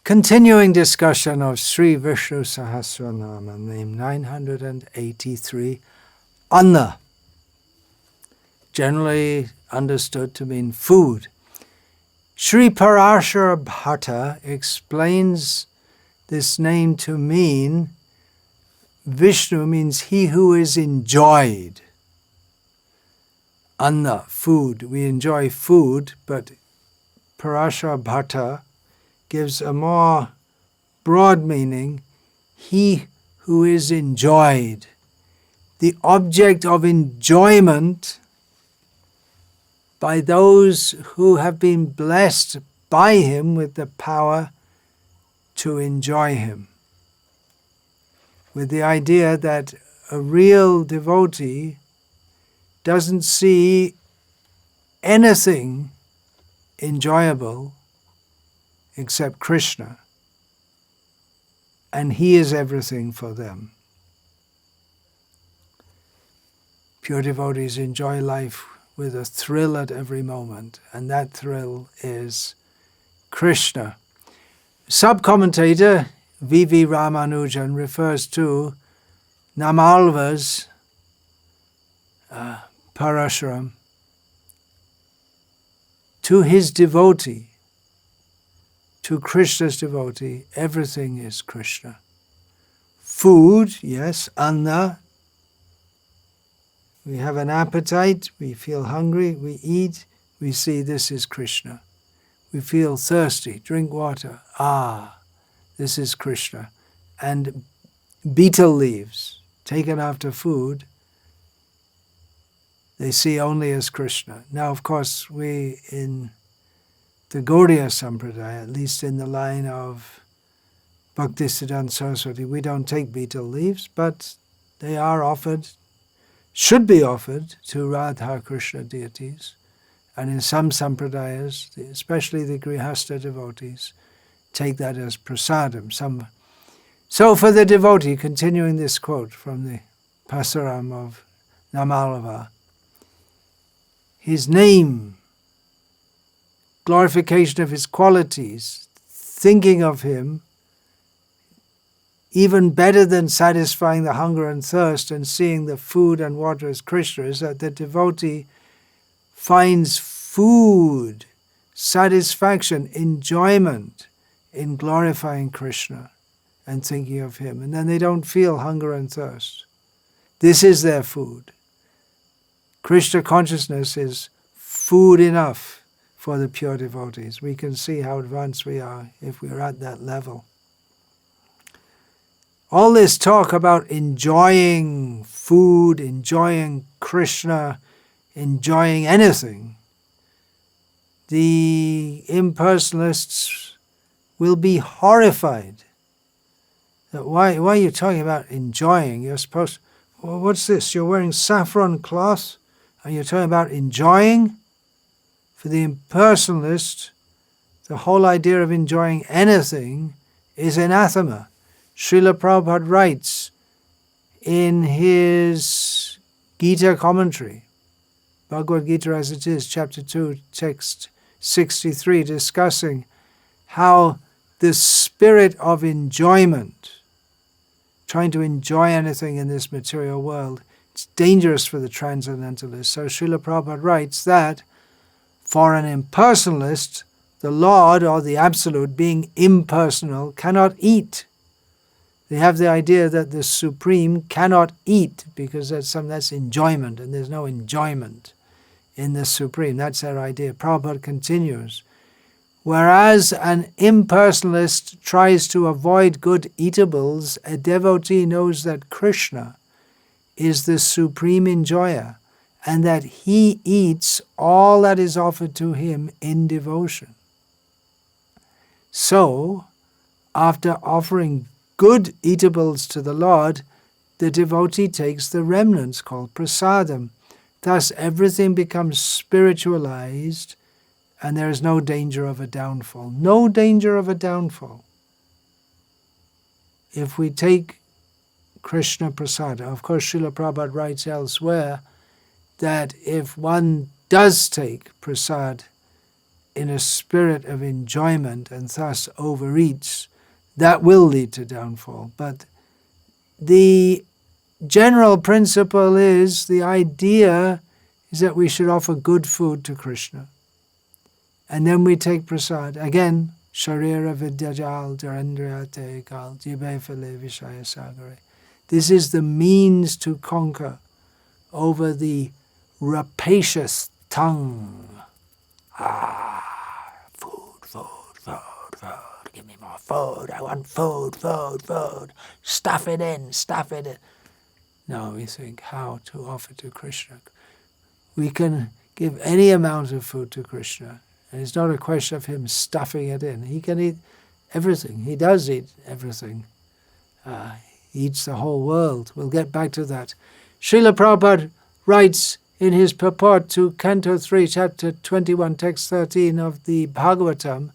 Continuing discussion of Sri Vishnu Sahasranama, name 983, Anna, generally understood to mean food. Sri Parashara Bhatta explains this name to mean Vishnu means he who is enjoyed. Anna, food. We enjoy food, but Parashara Bhatta gives a more broad meaning, he who is enjoyed. The object of enjoyment by those who have been blessed by him with the power to enjoy him. With the idea that a real devotee doesn't see anything enjoyable except Krishna, and he is everything for them. Pure devotees enjoy life with a thrill at every moment, and that thrill is Krishna. Sub-commentator V.V. Ramanujan refers to Namalva's Parashuram to his devotee, to Krishna's devotee, everything is Krishna. Food, yes, Anna. We have an appetite, we feel hungry, we eat, we see this is Krishna. We feel thirsty, drink water, this is Krishna. And betel leaves, taken after food, they see only as Krishna. Now, of course, we in the Gaudiya Sampradaya, at least in the line of Bhakti Saraswati, we don't take betel leaves, but they are offered, should be offered to Radha Krishna deities. And in some sampradayas, especially the Grihastha devotees, take that as prasadam. So for the devotee, continuing this quote from the Pasaram of Namalva, his name, glorification of his qualities, thinking of him, even better than satisfying the hunger and thirst and seeing the food and water as Krishna, is that the devotee finds food, satisfaction, enjoyment in glorifying Krishna and thinking of him. And then they don't feel hunger and thirst. This is their food. Krishna consciousness is food enough for the pure devotees. We can see how advanced we are if we're at that level. All this talk about enjoying food, enjoying Krishna, enjoying anything, the impersonalists will be horrified. Why are you talking about enjoying? You're supposed, well, what's this? You're wearing saffron cloth and you're talking about enjoying? For the impersonalist, the whole idea of enjoying anything is anathema. Srila Prabhupada writes in his Gita commentary, Bhagavad Gita as it is, chapter 2, text 63, discussing how the spirit of enjoyment, trying to enjoy anything in this material world, it's dangerous for the transcendentalist. So Srila Prabhupada writes that for an impersonalist, the Lord or the Absolute, being impersonal, cannot eat. They have the idea that the Supreme cannot eat because that's enjoyment, and there's no enjoyment in the Supreme. That's their idea. Prabhupada continues. Whereas an impersonalist tries to avoid good eatables, a devotee knows that Krishna is the supreme enjoyer and that he eats all that is offered to him in devotion. So, after offering good eatables to the Lord, the devotee takes the remnants called prasadam. Thus everything becomes spiritualized and there is no danger of a downfall. No danger of a downfall. If we take Krishna prasada, of course Srila Prabhupada writes elsewhere that if one does take prasad in a spirit of enjoyment and thus overeats, that will lead to downfall. But the general principle is, the idea is that we should offer good food to Krishna. And then we take prasad. Again, Sharira Vidyajal Dharendriyate Kal Jibe Fale Vishaya Sagare. This is the means to conquer over the rapacious tongue. Food. Give me more food. I want food. Stuff it in. No, we think how to offer to Krishna. We can give any amount of food to Krishna. And it's not a question of him stuffing it in. He can eat everything. He does eat everything. He eats the whole world. We'll get back to that. Srila Prabhupada writes in his purport to Canto 3, Chapter 21, Text 13 of the Bhagavatam,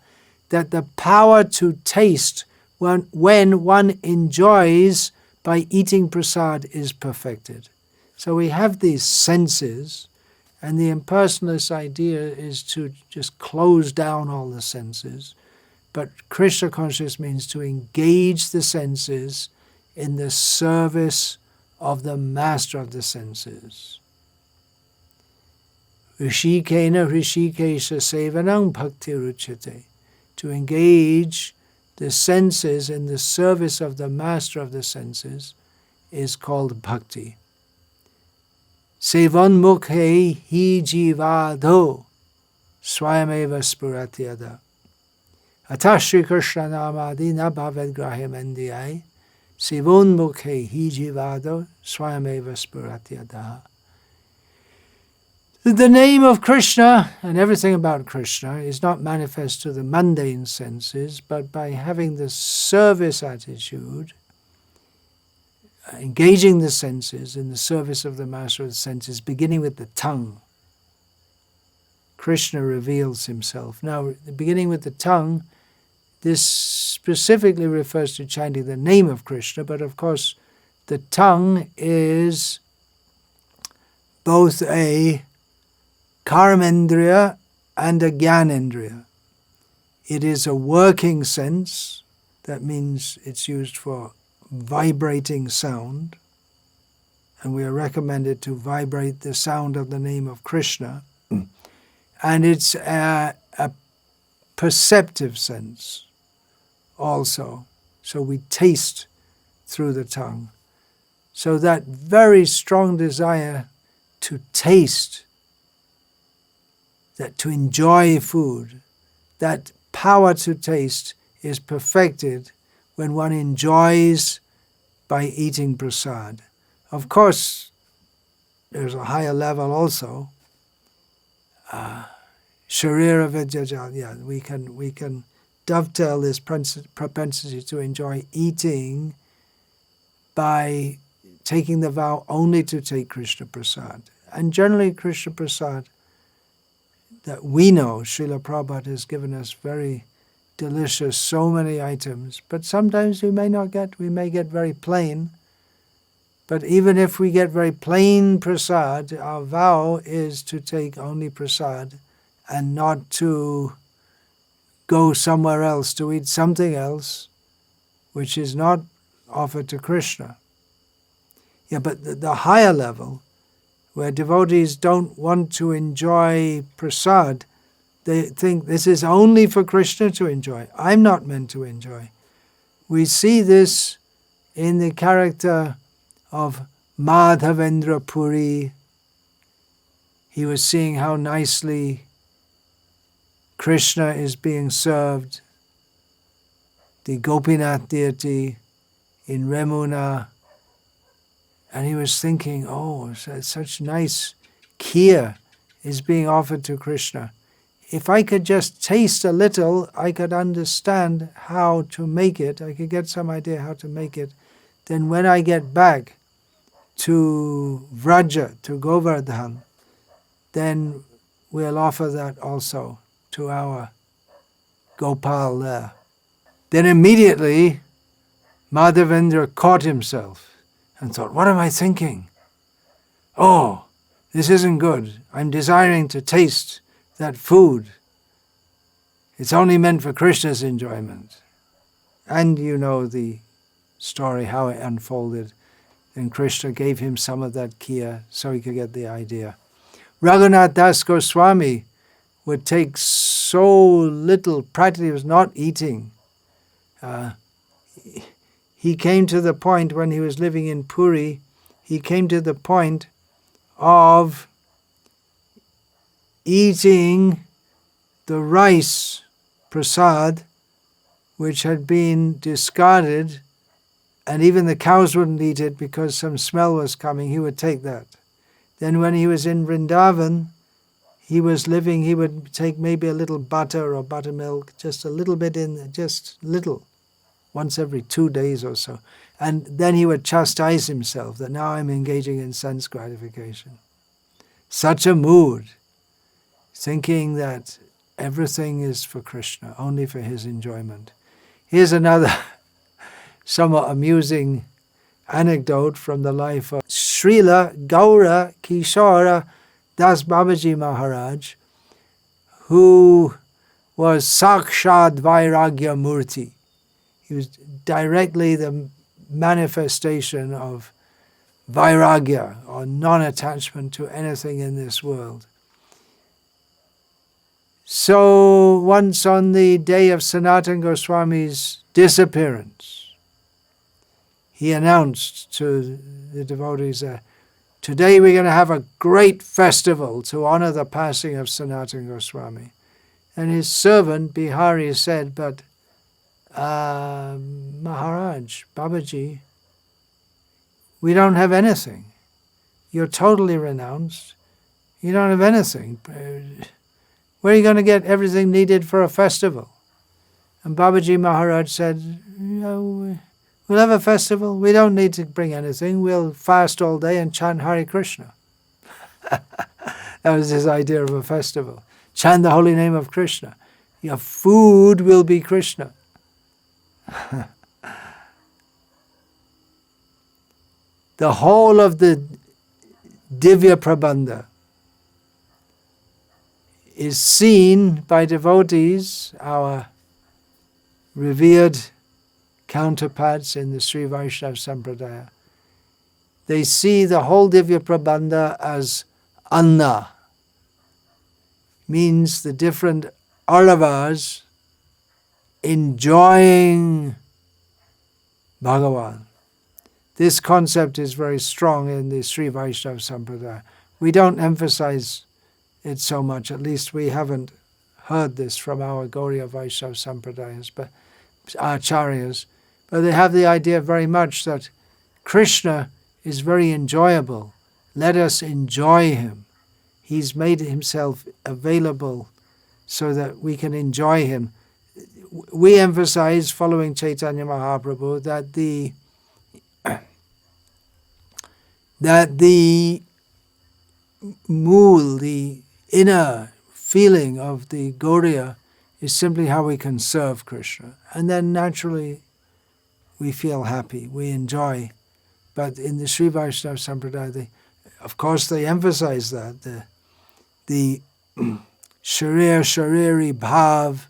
that the power to taste when one enjoys by eating prasad is perfected. So we have these senses, and the impersonalist idea is to just close down all the senses. But Krishna consciousness means to engage the senses in the service of the master of the senses. Rishikena Rishikesha Sevanang Bhakti Ruchate. To engage the senses in the service of the master of the senses is called bhakti. Sevan mukhe hi jivado swayameva spuratyada. Atashri Krishna namadi na bhaved grahim ndiyai. Sevan mukhe hi jivado swayameva spuratyada. The name of Krishna and everything about Krishna is not manifest to the mundane senses, but by having the service attitude, engaging the senses in the service of the master of the senses, beginning with the tongue. Krishna reveals himself. Now, beginning with the tongue, this specifically refers to chanting the name of Krishna, but of course the tongue is both a Karumandurai and a Jnanendriya. It is a working sense. That means it's used for vibrating sound. And we are recommended to vibrate the sound of the name of Krishna. And it's a perceptive sense also. So we taste through the tongue. So that very strong desire to taste, that to enjoy food, that power to taste is perfected when one enjoys by eating prasad. Of course, there's a higher level also. Sharira Vidyajal, yeah, we can dovetail this propensity to enjoy eating by taking the vow only to take Krishna prasad. And generally Krishna prasad that we know, Srila Prabhupada has given us very delicious, so many items, but sometimes we may get very plain. But even if we get very plain prasad, our vow is to take only prasad and not to go somewhere else to eat something else which is not offered to Krishna. Yeah, but the higher level, where devotees don't want to enjoy prasad, they think this is only for Krishna to enjoy. I'm not meant to enjoy. We see this in the character of Madhavendra Puri. He was seeing how nicely Krishna is being served, the Gopinath deity in Remuna, and he was thinking, oh, such nice kheer is being offered to Krishna. If I could just taste a little, I could understand how to make it. I could get some idea how to make it. Then when I get back to Vraja, to Govardhan, then we'll offer that also to our Gopal there. Then immediately Madhavendra caught himself and thought, what am I thinking? Oh, this isn't good. I'm desiring to taste that food. It's only meant for Krishna's enjoyment. And you know the story, how it unfolded. And Krishna gave him some of that kheer so he could get the idea. Raghunath Das Goswami would take so little, practically was not eating. He came to the point when he was living in Puri, he came to the point of eating the rice prasad which had been discarded, and even the cows wouldn't eat it because some smell was coming. He would take that. Then when he was in Vrindavan, he would take maybe a little butter or buttermilk, just a little bit just little, once every 2 days or so. And then he would chastise himself that now I'm engaging in sense gratification. Such a mood, thinking that everything is for Krishna, only for his enjoyment. Here's another somewhat amusing anecdote from the life of Srila Gaura Kishora Das Babaji Maharaj, who was Sakshad Vairagya Murti. He was directly the manifestation of Vairagya, or non-attachment to anything in this world. So once on the day of Sanatana Goswami's disappearance, he announced to the devotees that today we're going to have a great festival to honor the passing of Sanatana Goswami. And his servant Bihari said, but Maharaj, Babaji, we don't have anything. You're totally renounced. You don't have anything. Where are you going to get everything needed for a festival? And Babaji Maharaj said, we'll have a festival. We don't need to bring anything. We'll fast all day and chant Hare Krishna. That was his idea of a festival. Chant the holy name of Krishna. Your food will be Krishna. The whole of the Diva Prabandha is seen by devotees, our revered counterparts in the Sri Vaishnava Sampradaya. They see the whole Diva Prabandha as Annam, means the different Auravas enjoying Bhagavan. This concept is very strong in the Sri Vaishnava Sampradaya. We don't emphasize it so much, at least we haven't heard this from our Gauriya Vaishnava Sampradayas, but Acharyas, but they have the idea very much that Krishna is very enjoyable. Let us enjoy him. He's made himself available so that we can enjoy him. We emphasize, following Chaitanya Mahaprabhu, that the mool, the inner feeling of the Gauriya is simply how we can serve Krishna. And then naturally we feel happy, we enjoy. But in the Sri Vaishnava Sampradaya, of course they emphasize that. The Shariri Bhav,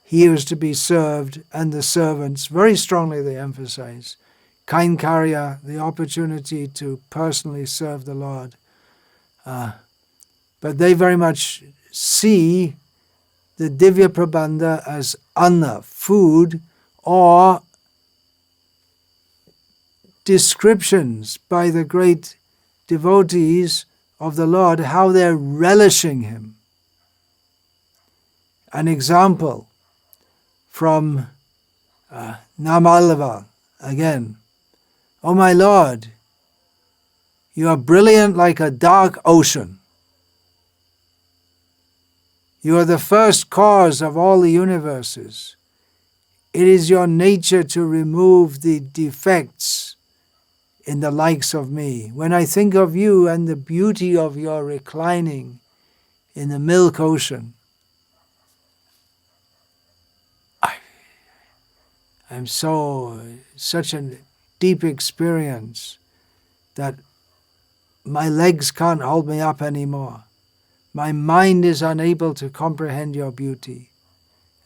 he is to be served, and the servants, very strongly they emphasize. Kainkarya, the opportunity to personally serve the Lord. But they very much see the Diva Prabandha as anna, food, or descriptions by the great devotees of the Lord, how they're relishing him. An example from Namalava again. Oh my Lord, you are brilliant like a dark ocean. You are the first cause of all the universes. It is your nature to remove the defects in the likes of me. When I think of you and the beauty of your reclining in the milk ocean, I'm such a deep experience that my legs can't hold me up anymore. My mind is unable to comprehend your beauty.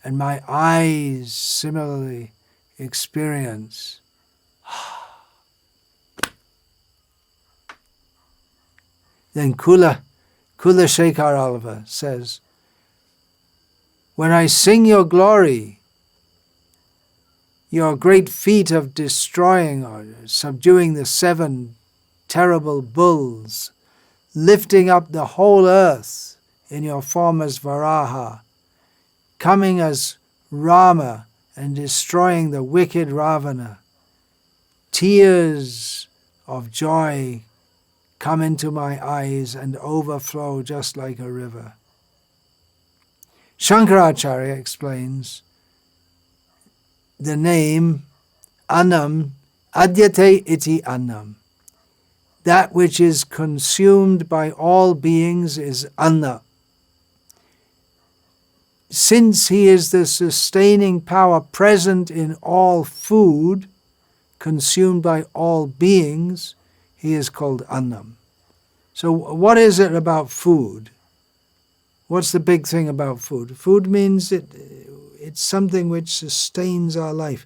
and my eyes similarly experience. Then Kula Shekhar Alva says, when I sing your glory, your great feat of destroying or subduing the 7 terrible bulls, lifting up the whole earth in your form as Varaha, coming as Rama and destroying the wicked Ravana, tears of joy come into my eyes and overflow just like a river. Shankaracharya explains the name Annam, Adyate iti Annam. That which is consumed by all beings is Anna. Since he is the sustaining power present in all food, consumed by all beings, he is called Annam. So what is it about food? What's the big thing about food? Food means it's something which sustains our life.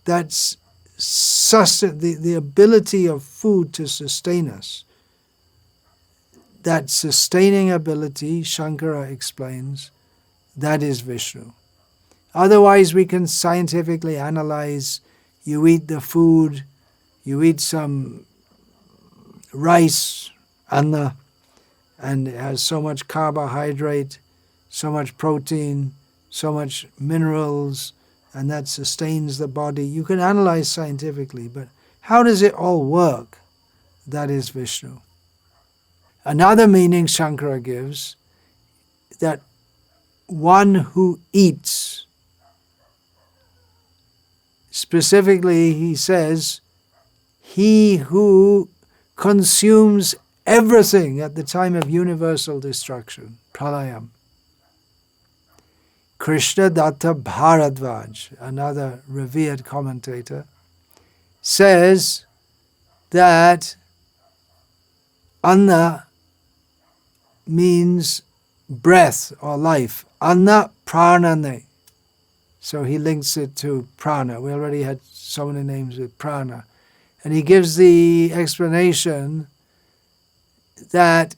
That's the ability of food to sustain us. That sustaining ability, Shankara explains, that is Vishnu. Otherwise, we can scientifically analyze, you eat the food, you eat some rice, Anna, and it has so much carbohydrate, so much protein, so much minerals, and that sustains the body. You can analyze scientifically, but how does it all work? That is Vishnu. Another meaning Shankara gives, that one who eats, specifically he says, he who consumes everything at the time of universal destruction, pralayam. Krishna Datta Bharadvaj, another revered commentator, says that Anna means breath or life. Anna pranane. So he links it to prana. We already had so many names with prana. And he gives the explanation that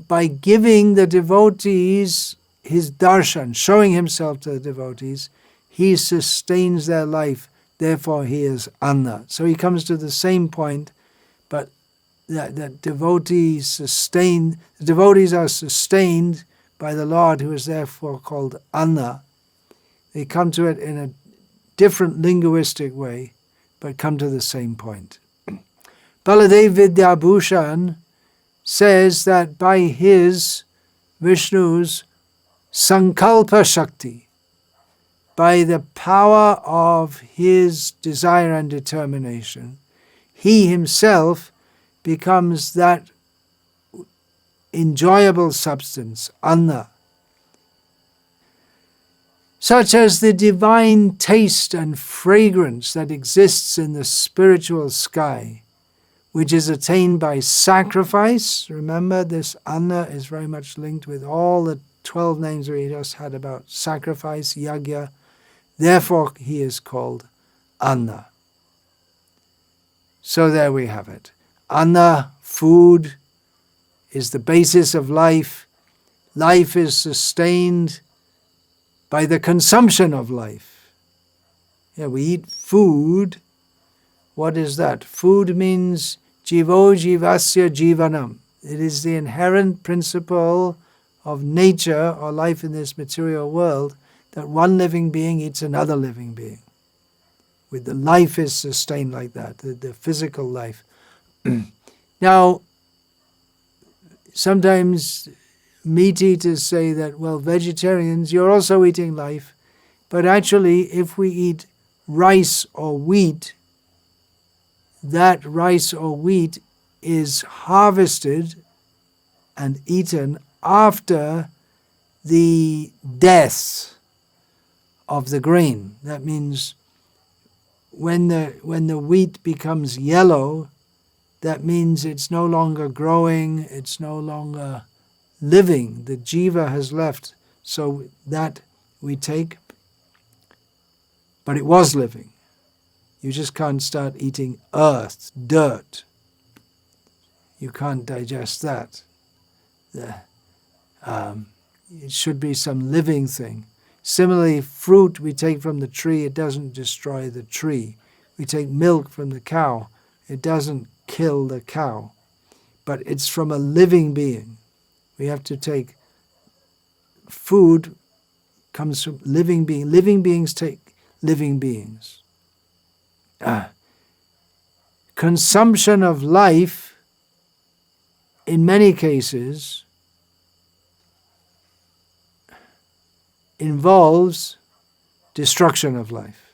by giving the devotees his darshan, showing himself to the devotees, he sustains their life, therefore he is Anna. So he comes to the same point, but that devotees are sustained by the Lord, who is therefore called Anna. They come to it in a different linguistic way, but come to the same point. Baladev Vidyabhushan says that by his, Vishnu's, Sankalpa Shakti, by the power of his desire and determination, he himself becomes that enjoyable substance, Anna, such as the divine taste and fragrance that exists in the spiritual sky, which is attained by sacrifice. Remember, this Anna is very much linked with all the 12 names we just had about sacrifice, yagya. Therefore, he is called Anna. So there we have it. Anna, food, is the basis of life. Life is sustained by the consumption of life. Yeah, we eat food. What is that? Food means jivo jivasya jivanam. It is the inherent principle of nature or life in this material world that one living being eats another living being. With the life is sustained like that, the physical life. Now, sometimes meat eaters say that, well, vegetarians, you're also eating life. But actually, if we eat rice or wheat, that rice or wheat is harvested and eaten after the death of the grain. That means when the wheat becomes yellow, that means it's no longer growing, it's no longer living. The jiva has left. So that we take but it was living. You just can't start eating earth, dirt. You can't digest that. It should be some living thing. Similarly, fruit we take from the tree, it doesn't destroy the tree. We take milk from the cow, it doesn't kill the cow. But it's from a living being. We have to take food, comes from living being. Living beings take living beings. Consumption of life, in many cases, involves destruction of life.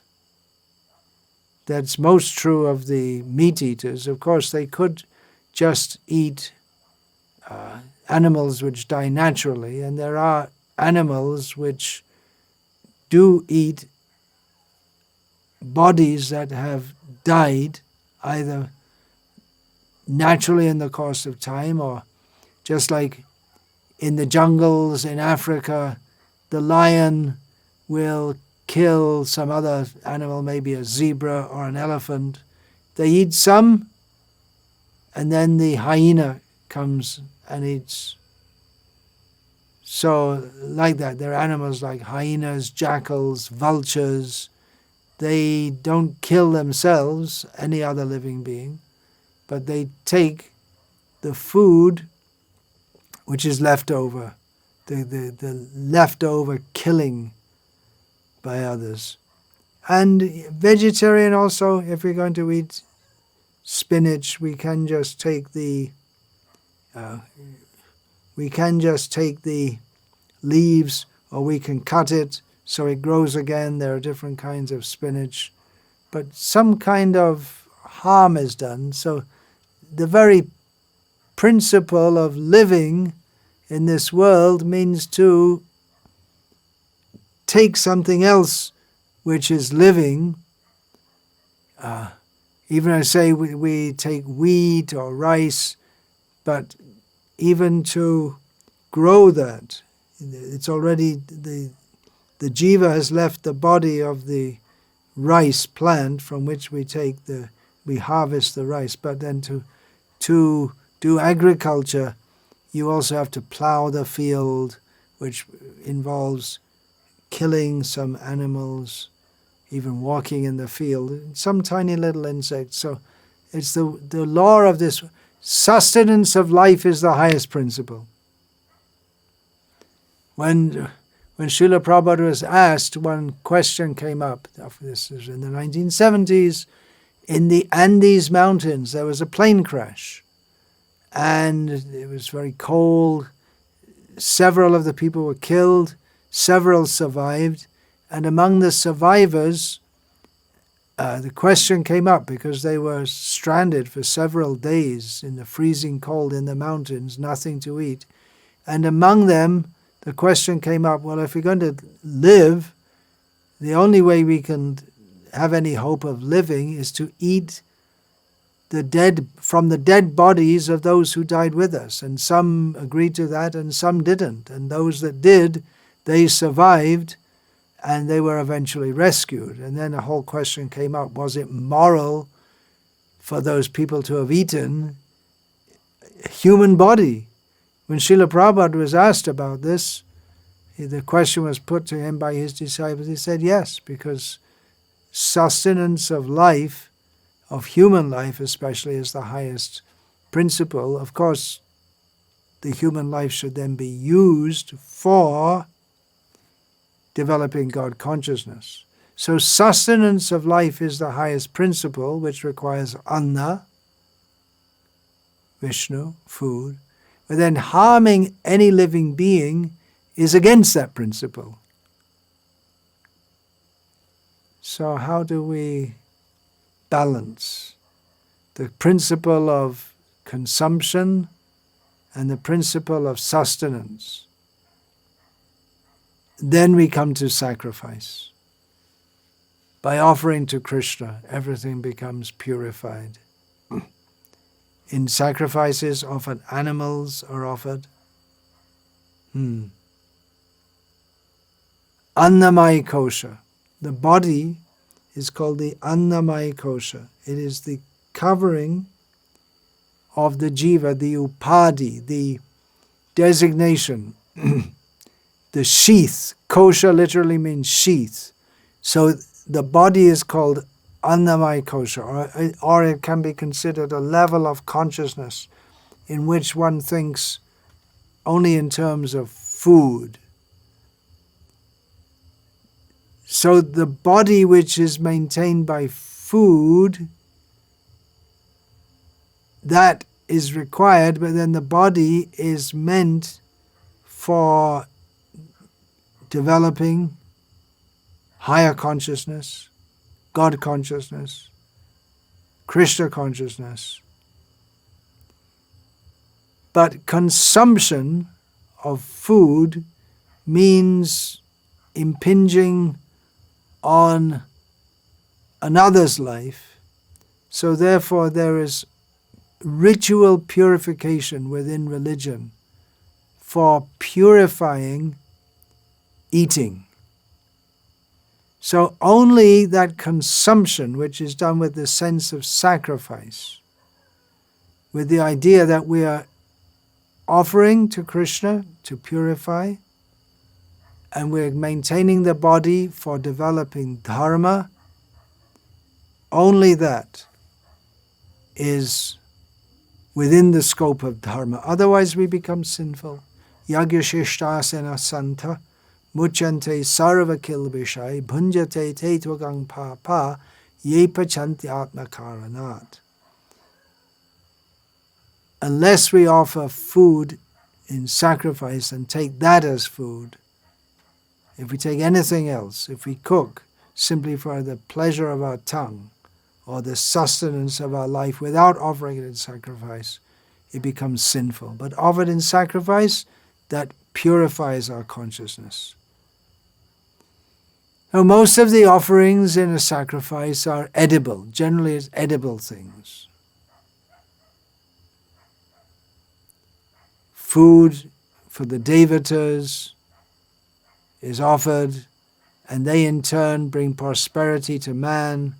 That's most true of the meat eaters. Of course, they could just eat animals which die naturally, and there are animals which do eat bodies that have died either naturally in the course of time, or just like in the jungles in Africa, the lion will kill some other animal, maybe a zebra or an elephant. They eat some, and then the hyena comes and eats. So like that, there are animals like hyenas, jackals, vultures. They don't kill themselves, any other living being, but they take the food which is left over, the leftover killing by others. And vegetarian also, if we're going to eat spinach, we can just take the leaves, or we can cut it so it grows again. There are different kinds of spinach, but some kind of harm is done. So the very principle of living in this world means to take something else which is living. Even I say we take wheat or rice, but even to grow that, it's already the jiva has left the body of the rice plant from which we harvest the rice. But then to do agriculture, you also have to plow the field, which involves killing some animals, even walking in the field, some tiny little insects. So it's the law of this. Sustenance of life is the highest principle. When Srila Prabhupada was asked, one question came up. This is in the 1970s. In the Andes Mountains, there was a plane crash. And it was very cold. Several of the people were killed. Several survived. And among the survivors, the question came up because they were stranded for several days in the freezing cold in the mountains, nothing to eat. And among them, the question came up, well, if we're going to live, the only way we can have any hope of living is to eat from the dead bodies of those who died with us. And some agreed to that and some didn't. And those that did, they survived and they were eventually rescued. And then a whole question came up, was it moral for those people to have eaten a human body? When Srila Prabhupada was asked about this, the question was put to him by his disciples. He said yes, because sustenance of life, of human life especially, is the highest principle. Of course, the human life should then be used for developing God consciousness. So sustenance of life is the highest principle, which requires Annam, Vishnu, food. But then harming any living being is against that principle. So how do we balance the principle of consumption and the principle of sustenance? Then we come to sacrifice. By offering to Krishna, everything becomes purified. In sacrifices, often animals are offered. Annamai kosha. The body is called the Annamaya Kosha. It is the covering of the jiva, the upadhi, the designation, the sheath. Kosha literally means sheath. So the body is called Annamaya Kosha, or it can be considered a level of consciousness in which one thinks only in terms of food. So the body which is maintained by food, that is required, but then the body is meant for developing higher consciousness, God consciousness, Krishna consciousness. But consumption of food means impinging on another's life. So therefore there is ritual purification within religion for purifying eating. So only that consumption which is done with the sense of sacrifice, with the idea that we are offering to Krishna to purify, and we're maintaining the body for developing dharma, only that is within the scope of dharma. Otherwise we become sinful. Yagyashishtasena santa muchante sarva kilbishai bhunjate te tvagang papa ye pachanti atma karanat. Unless we offer food in sacrifice and take that as food, if we take anything else, if we cook simply for the pleasure of our tongue or the sustenance of our life without offering it in sacrifice, it becomes sinful. But offered in sacrifice, that purifies our consciousness. Now, most of the offerings in a sacrifice are edible. Generally, it's edible things. Food for the Devotees is offered, and they in turn bring prosperity to man.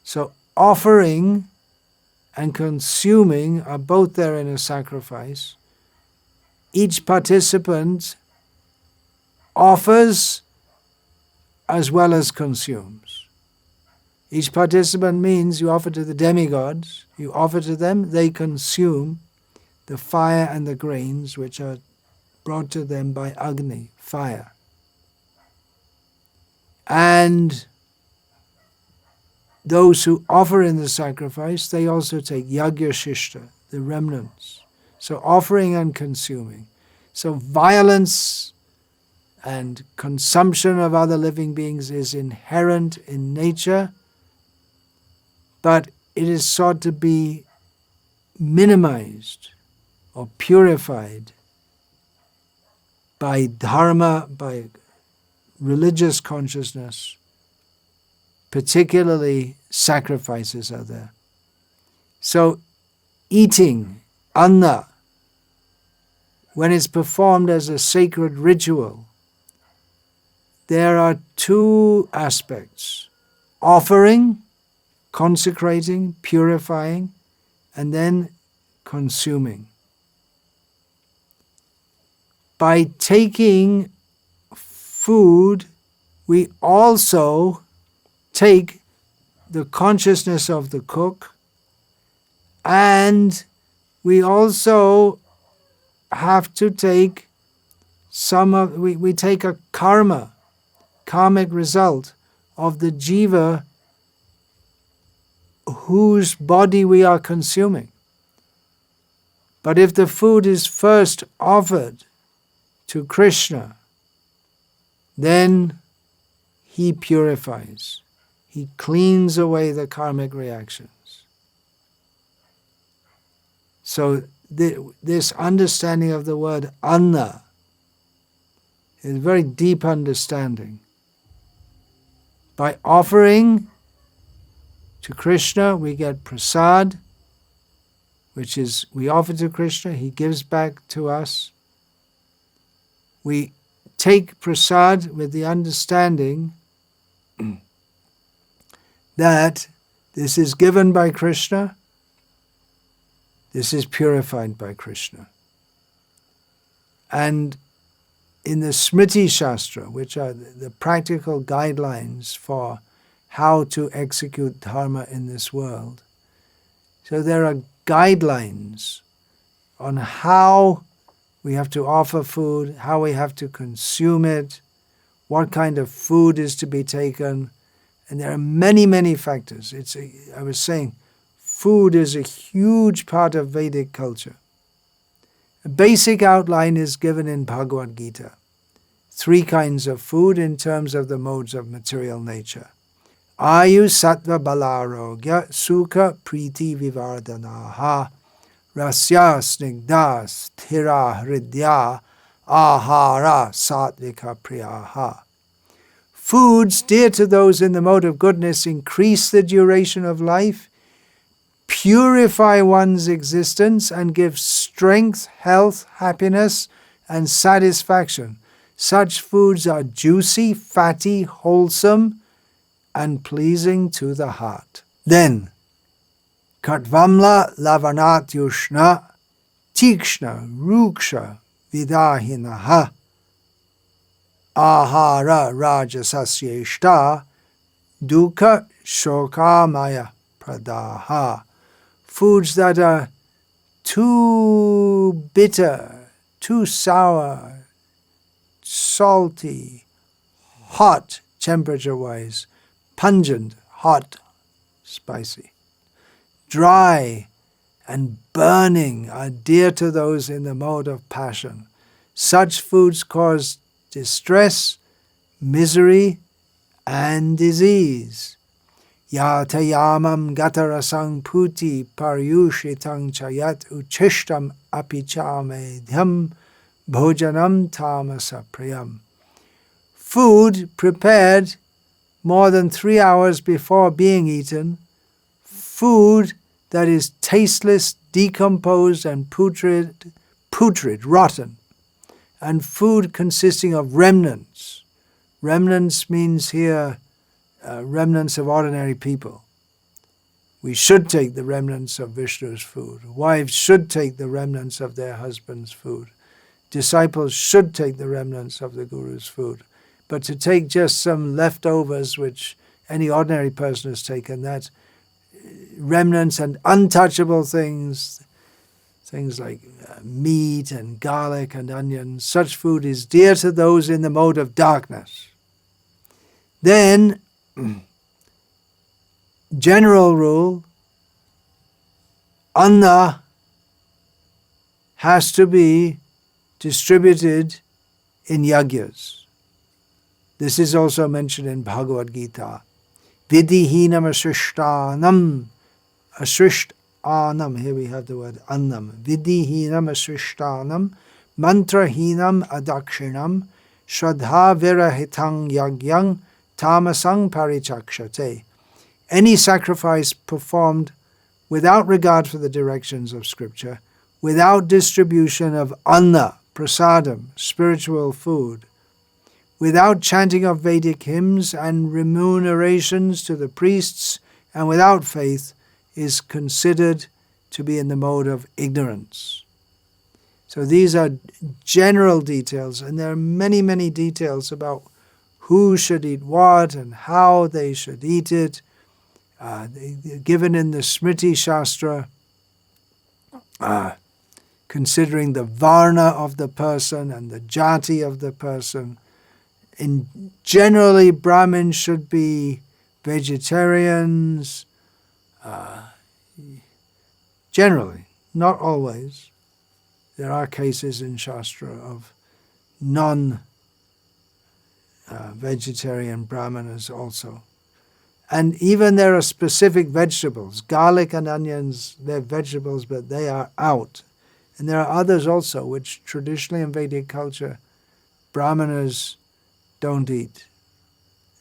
So offering and consuming are both there in a sacrifice. Each participant offers as well as consumes. Each participant means you offer to the demigods, you offer to them, they consume the fire and the grains which are brought to them by Agni, fire. And those who offer in the sacrifice, they also take yagya shishta, the remnants. So offering and consuming. So violence and consumption of other living beings is inherent in nature, but it is sought to be minimized or purified by dharma, by religious consciousness. Particularly sacrifices are there. So eating, anna, when it's performed as a sacred ritual, there are two aspects: offering, consecrating, purifying, and then consuming. By taking food, we also take the consciousness of the cook, and we also have to take we take a karmic result of the jiva whose body we are consuming. But if the food is first offered to Krishna, then he purifies. He cleans away the karmic reactions. So this understanding of the word anna is a very deep understanding. By offering to Krishna, we get prasad, which is we offer to Krishna, he gives back to us. We take prasad with the understanding that this is given by Krishna, this is purified by Krishna. And in the Smriti Shastra, which are the practical guidelines for how to execute dharma in this world, so there are guidelines on how we have to offer food, how we have to consume it, what kind of food is to be taken, and there are many, many factors. I was saying, food is a huge part of Vedic culture. A basic outline is given in Bhagavad Gita. 3 kinds of food in terms of the modes of material nature. Ayu sattva balarogya sukha priti vivardanaha rasya snigdha sthira hridya ahara sattvika priyaha. Foods dear to those in the mode of goodness increase the duration of life, purify one's existence, and give strength, health, happiness, and satisfaction. Such foods are juicy, fatty, wholesome, and pleasing to the heart. Then, Katvamla lavanat yushna tikshna ruksha vidahinaha ahara rajasasyeshta dukkha shokamaya pradaha. Foods that are too bitter, too sour, salty, hot temperature-wise, pungent, hot, spicy, dry, and burning are dear to those in the mode of passion. Such foods cause distress, misery, and disease. Yatayamam gatarasang puti paryushitang chayat uchishtam apichamedhyam bhojanam tamasa priyam. Food prepared more than 3 hours before being eaten, food that is tasteless, decomposed, and putrid, rotten, and food consisting of remnants. Remnants means here remnants of ordinary people. We should take the remnants of Vishnu's food. Wives should take the remnants of their husband's food. Disciples should take the remnants of the Guru's food. But to take just some leftovers, which any ordinary person has taken, that remnants and untouchable things like meat and garlic and onions, such food is dear to those in the mode of darkness. Then, general rule, Anna has to be distributed in yagyas. This is also mentioned in Bhagavad Gita. Vidihinam asrishtanam, here we have the word annam. Vidihinam asrishtanam, mantrahinam adakshinam, shraddha virahitang yagyang, tamasang parichakshate. Any sacrifice performed without regard for the directions of Scripture, without distribution of anna, prasadam, spiritual food, without chanting of Vedic hymns and remunerations to the priests, and without faith, is considered to be in the mode of ignorance. So these are general details, and there are many, many details about who should eat what and how they should eat it, given in the Smriti Shastra, considering the varna of the person and the jati of the person. Generally, Brahmins should be vegetarians, generally, not always. There are cases in Shastra of non-vegetarian Brahmanas also. And even there are specific vegetables. Garlic and onions, they're vegetables, but they are out. And there are others also, which traditionally in Vedic culture, Brahmanas don't eat.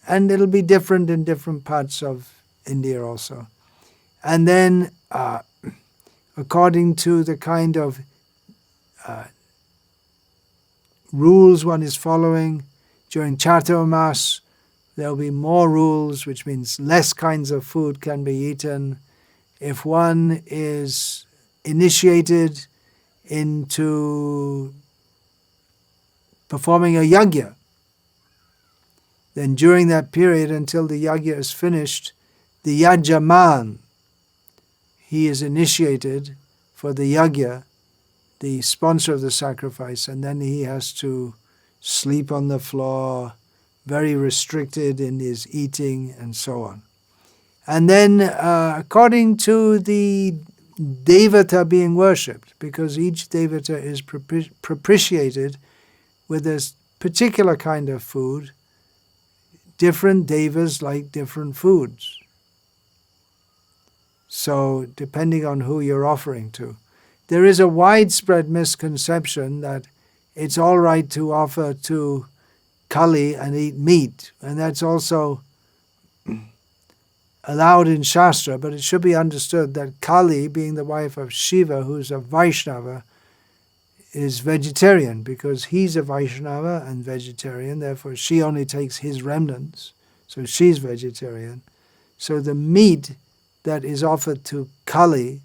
And it'll be different in different parts of India also. And then, according to the kind of rules one is following, during Chaturmas, there will be more rules, which means less kinds of food can be eaten. If one is initiated into performing a yajna, then during that period until the yajna is finished, the yajaman, he is initiated for the yajna, the sponsor of the sacrifice, and then he has to sleep on the floor, very restricted in his eating, and so on. And then, according to the devata being worshipped, because each devata is propitiated with a particular kind of food, different devas like different foods. So, depending on who you're offering to. There is a widespread misconception that it's all right to offer to Kali and eat meat, and that's also allowed in Shastra, but it should be understood that Kali, being the wife of Shiva, who's a Vaishnava, is vegetarian, because he's a Vaishnava and vegetarian, therefore she only takes his remnants, so she's vegetarian. So the meat that is offered to Kali,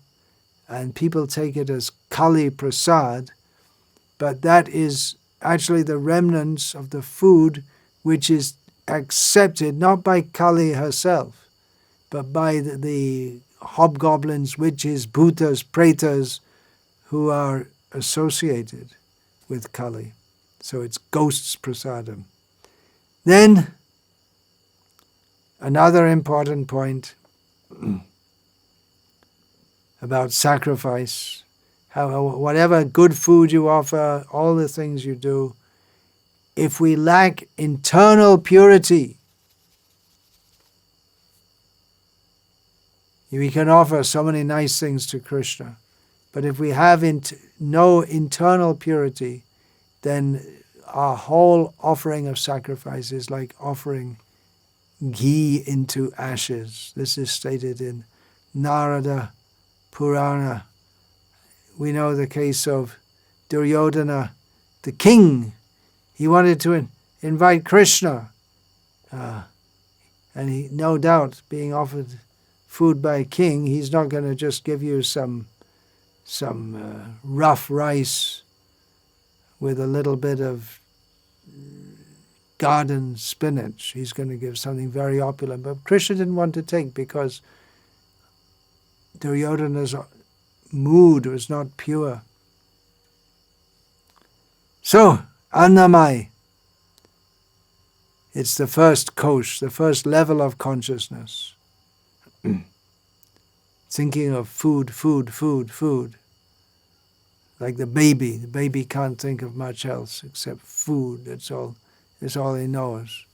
and people take it as Kali Prasad, but that is actually the remnants of the food which is accepted not by Kali herself, but by the hobgoblins, witches, bhutas, pretas, who are associated with Kali. So it's ghosts prasadam. Then, another important point about sacrifice, how whatever good food you offer, all the things you do, if we lack internal purity, we can offer so many nice things to Krishna, but if we have no internal purity, then our whole offering of sacrifice is like offering ghee into ashes. This is stated in Narada Purana. We know the case of Duryodhana, the king. He wanted to invite Krishna, and he, no doubt, being offered food by a king, he's not going to just give you some rough rice with a little bit of garden spinach. He's going to give something very opulent. But Krishna didn't want to take, because Duryodhana's mood was not pure. So, Annamai, it's the first kosh, the first level of consciousness. Thinking of food, food, food, food. Like the baby can't think of much else except food. That's all he knows.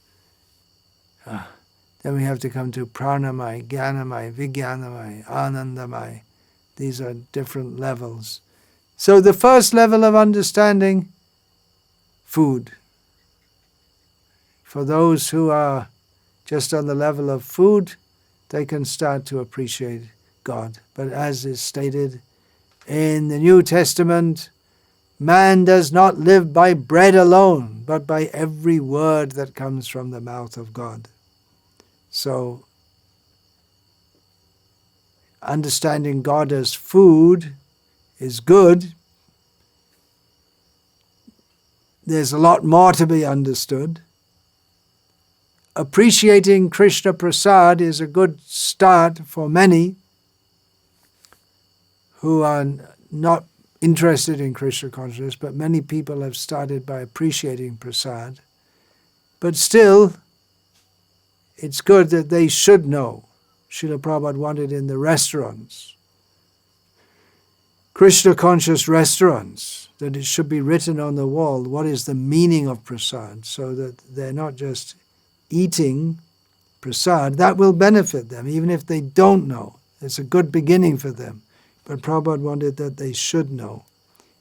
Then we have to come to pranamai, jnanamai, vijnanamai, anandamai. These are different levels. So the first level of understanding, food. For those who are just on the level of food, they can start to appreciate God. But as is stated in the New Testament, man does not live by bread alone, but by every word that comes from the mouth of God. So, understanding God as food is good. There's a lot more to be understood. Appreciating Krishna Prasad is a good start for many who are not interested in Krishna consciousness, but many people have started by appreciating Prasad. But still, it's good that they should know. Srila Prabhupada wanted in the restaurants, Krishna conscious restaurants, that it should be written on the wall, what is the meaning of Prasad, so that they're not just eating Prasad. That will benefit them, even if they don't know. It's a good beginning for them. But Prabhupada wanted that they should know.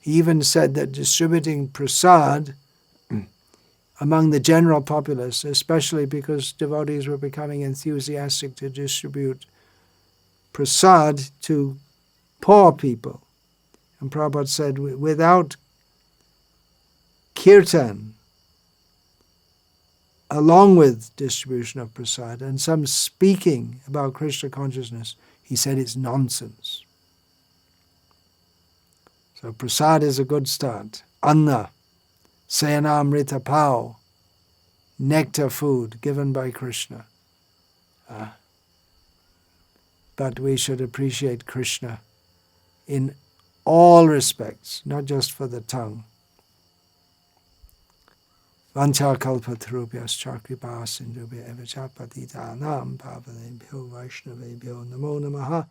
He even said that distributing Prasad among the general populace, especially because devotees were becoming enthusiastic to distribute Prasad to poor people. And Prabhupada said, without kirtan, along with distribution of prasad, and some speaking about Krishna consciousness, he said it's nonsense. So prasad is a good start. Anna, sayanamrita pao, nectar food given by Krishna. But we should appreciate Krishna in all respects, not just for the tongue. Vancha kalpatarubhyas chakripā sindhubhya eva cha patitānām pāvanebhyo vaishnavebhyo namo namaha.